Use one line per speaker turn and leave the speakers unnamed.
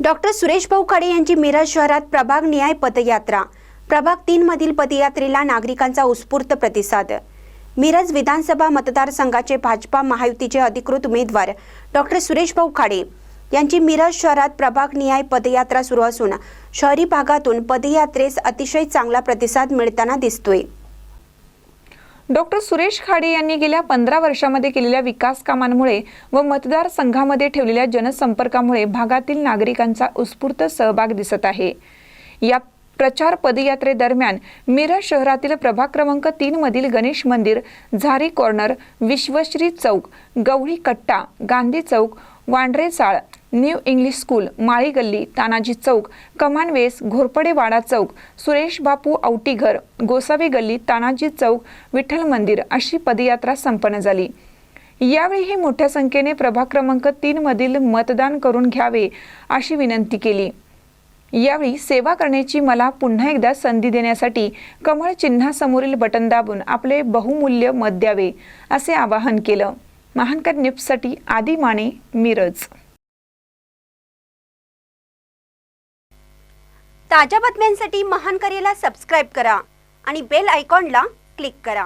Doctor Suresh भाऊ खाडे यांची मिरज शहरात प्रभाग निहाय पदयात्रा। प्रभाग 3 मधील पदयात्रेला नागरिकांचा उत्स्फूर्त प्रतिसाद। मिरज विधानसभा मतदारसंघाचे भाजपा महायुतीचे अधिकृत उमेदवार डॉक्टर सुरेश भाऊ खाडे यांची मिरज शहरात प्रभाग निहाय पदयात्रा सुरू असून शहरी भागातून पदयात्रेस अतिशय चांगला प्रतिसाद मिळताना दिसतोय।
डॉक्टर सुरेश खाडे यांनी गेल्या 15 वर्षांमध्ये केलेल्या विकास कामांमुळे व मतदारसंघामध्ये ठेवलेल्या जनसंपर्कामुळे भागातील नागरिकांचा उत्स्फूर्त सहभाग दिसत आहे। या प्रचार पदयात्रेदरम्यान मिरज शहरातील प्रभाग क्रमांक 3 मधील गणेश मंदिर, झारी कॉर्नर, विश्वश्री चौक, गवळी कट्टा, गांधी चौक, वांड्रे चाळ, न्यू इंग्लिश स्कूल, माळी गल्ली, तानाजी चौक, कमानवेस, घोरपडेवाडा चौक, सुरेश बापू औटीघर, गोसावी गल्ली, तानाजी चौक, विठ्ठल मंदिर अशी पदयात्रा संपन्न झाली। यावेळी ही मोठ्या संख्येने प्रभाग क्रमांक 3 मधील मतदान करून घ्यावे अशी विनंती केली। यावेळी सेवा करण्याची मला पुन्हा एकदा संधी देण्यासाठी कमळ चिन्हासमोरील बटन दाबून आपले बहुमूल्य मत द्यावे असे आवाहन केलं। महानकर न्यूजसाठी आदी माने, मिरज।
ताज्या बातम्यांसाठी महानकरेला सबस्क्राइब करा आणि बेल आयकॉनला क्लिक करा।